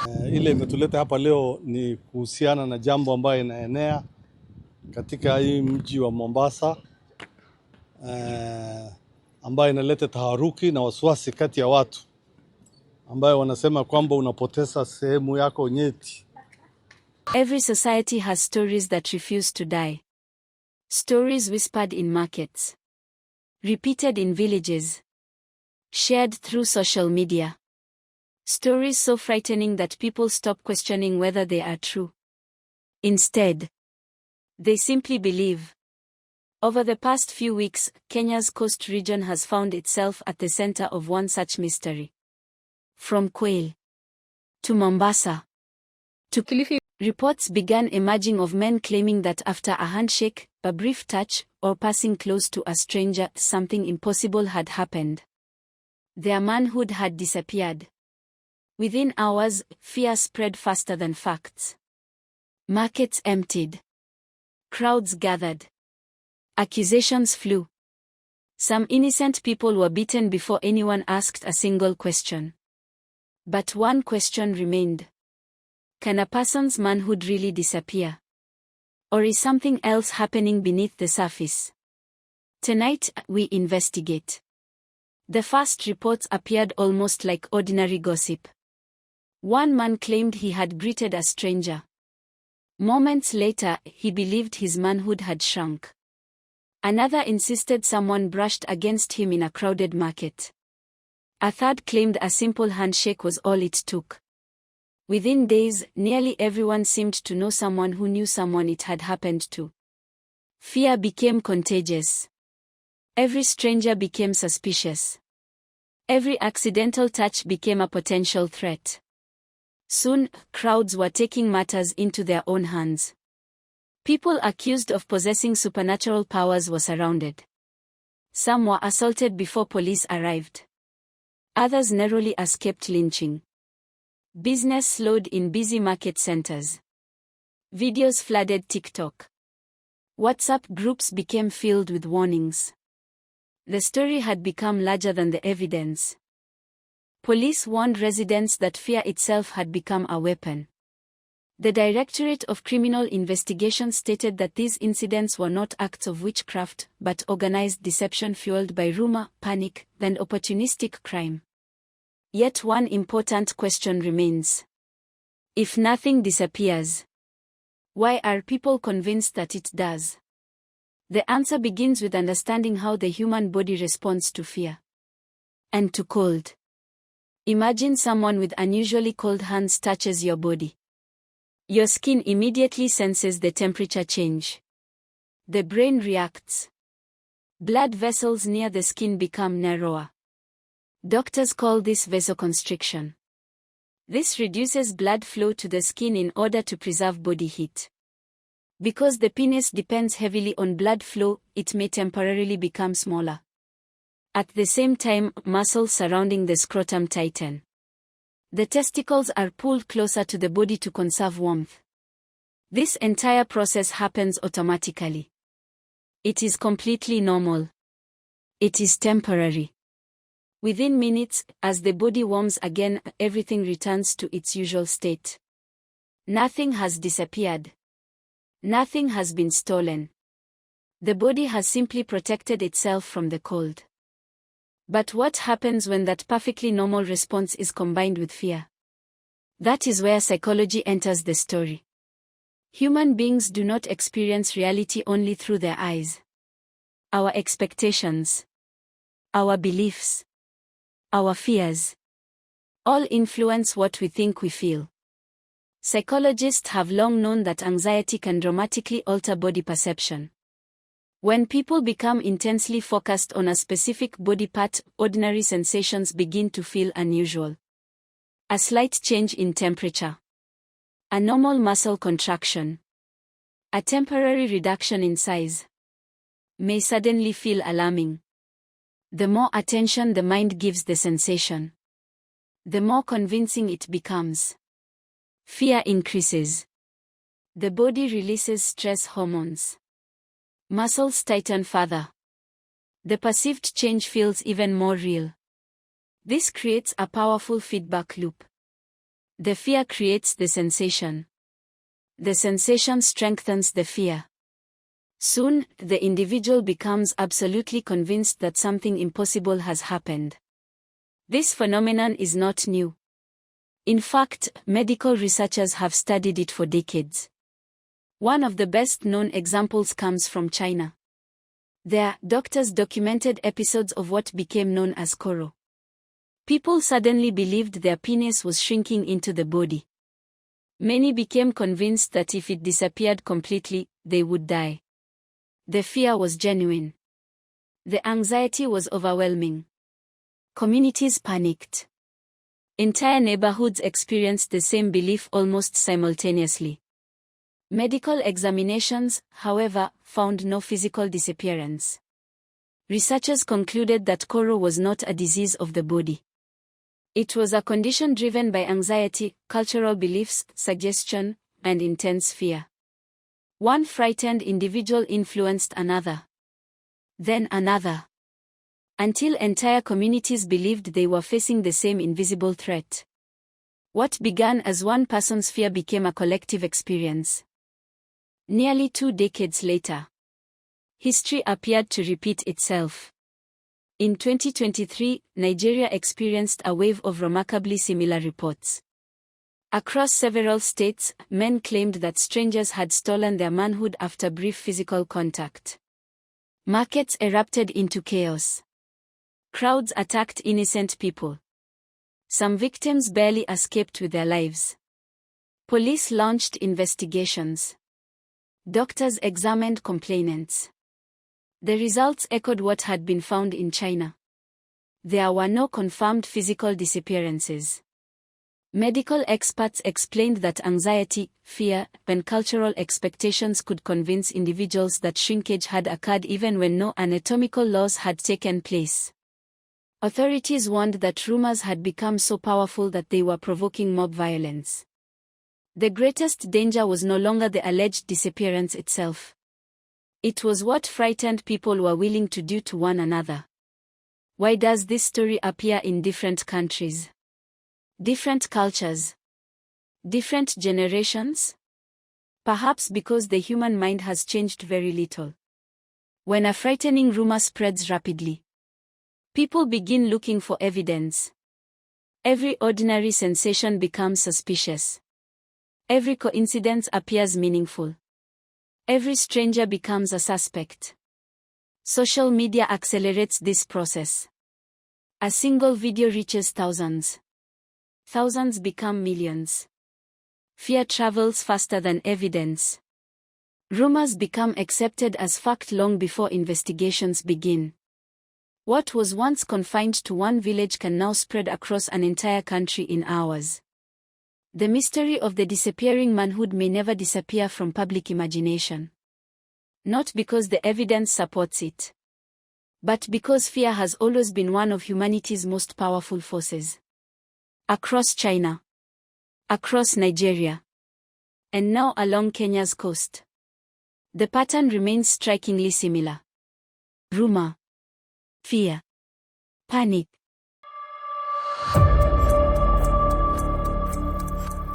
Ile imetuleta hapa leo ni kuhusiana na jambo ambayo inaenea katika hii mji wa Mombasa, ambayo inaleta taharuki na wasiwasi kati ya watu, ambayo wanasema kwamba unapoteza sehemu yako nyeti. Every society has stories that refuse to die. Stories whispered in markets, repeated in villages, shared through social media. Stories so frightening that people stop questioning whether they are true. Instead, they simply believe. Over the past few weeks, Kenya's coast region has found itself at the center of one such mystery. From Kwale to Mombasa to Kilifi, reports began emerging of men claiming that after a handshake, a brief touch, or passing close to a stranger, something impossible had happened. Their manhood had disappeared. Within hours, fear spread faster than facts. Markets emptied. Crowds gathered. Accusations flew. Some innocent people were beaten before anyone asked a single question. But one question remained. Can a person's manhood really disappear? Or is something else happening beneath the surface? Tonight, we investigate. The first reports appeared almost like ordinary gossip. One man claimed he had greeted a stranger. Moments later, he believed his manhood had shrunk. Another insisted someone brushed against him in a crowded market. A third claimed a simple handshake was all it took. Within days, nearly everyone seemed to know someone who knew someone it had happened to. Fear became contagious. Every stranger became suspicious. Every accidental touch became a potential threat. Soon, crowds were taking matters into their own hands. People accused of possessing supernatural powers were surrounded. Some were assaulted before police arrived. Others narrowly escaped lynching. Business slowed in busy market centers. Videos flooded TikTok. WhatsApp groups became filled with warnings. The story had become larger than the evidence. Police warned residents that fear itself had become a weapon. The Directorate of Criminal Investigation stated that these incidents were not acts of witchcraft, but organized deception fueled by rumor, panic, and opportunistic crime. Yet one important question remains. If nothing disappears, why are people convinced that it does? The answer begins with understanding how the human body responds to fear and to cold. Imagine someone with unusually cold hands touches your body. Your skin immediately senses the temperature change. The brain reacts. Blood vessels near the skin become narrower. Doctors call this vasoconstriction. This reduces blood flow to the skin in order to preserve body heat. Because the penis depends heavily on blood flow, it may temporarily become smaller. At the same time, muscles surrounding the scrotum tighten. The testicles are pulled closer to the body to conserve warmth. This entire process happens automatically. It is completely normal. It is temporary. Within minutes, as the body warms again, everything returns to its usual state. Nothing has disappeared. Nothing has been stolen. The body has simply protected itself from the cold. But what happens when that perfectly normal response is combined with fear? That is where psychology enters the story. Human beings do not experience reality only through their eyes. Our expectations, our beliefs, our fears, all influence what we think we feel. Psychologists have long known that anxiety can dramatically alter body perception. When people become intensely focused on a specific body part, ordinary sensations begin to feel unusual. A slight change in temperature, a normal muscle contraction, a temporary reduction in size, may suddenly feel alarming. The more attention the mind gives the sensation, the more convincing it becomes. Fear increases. The body releases stress hormones. Muscles tighten further. The perceived change feels even more real. This creates a powerful feedback loop. The fear creates the sensation. The sensation strengthens the fear. Soon, the individual becomes absolutely convinced that something impossible has happened. This phenomenon is not new. In fact, medical researchers have studied it for decades. One of the best-known examples comes from China. There, doctors documented episodes of what became known as Koro. People suddenly believed their penis was shrinking into the body. Many became convinced that if it disappeared completely, they would die. The fear was genuine. The anxiety was overwhelming. Communities panicked. Entire neighborhoods experienced the same belief almost simultaneously. Medical examinations, however, found no physical disappearance. Researchers concluded that Koro was not a disease of the body. It was a condition driven by anxiety, cultural beliefs, suggestion, and intense fear. One frightened individual influenced another. Then another. Until entire communities believed they were facing the same invisible threat. What began as one person's fear became a collective experience. Nearly 2 decades later, history appeared to repeat itself. In 2023, Nigeria experienced a wave of remarkably similar reports. Across several states, men claimed that strangers had stolen their manhood after brief physical contact. Markets erupted into chaos. Crowds attacked innocent people. Some victims barely escaped with their lives. Police launched investigations. Doctors examined complainants. The results echoed what had been found in China. There were no confirmed physical disappearances. Medical experts explained that anxiety, fear, and cultural expectations could convince individuals that shrinkage had occurred even when no anatomical laws had taken place. Authorities warned that rumors had become so powerful that they were provoking mob violence. The greatest danger was no longer the alleged disappearance itself. It was what frightened people were willing to do to one another. Why does this story appear in different countries? Different cultures? Different generations? Perhaps because the human mind has changed very little. When a frightening rumor spreads rapidly, people begin looking for evidence. Every ordinary sensation becomes suspicious. Every coincidence appears meaningful. Every stranger becomes a suspect. Social media accelerates this process. A single video reaches thousands. Thousands become millions. Fear travels faster than evidence. Rumors become accepted as fact long before investigations begin. What was once confined to one village can now spread across an entire country in hours. The mystery of the disappearing manhood may never disappear from public imagination. Not because the evidence supports it, but because fear has always been one of humanity's most powerful forces. Across China, across Nigeria, and now along Kenya's coast, the pattern remains strikingly similar. Rumor, fear, panic,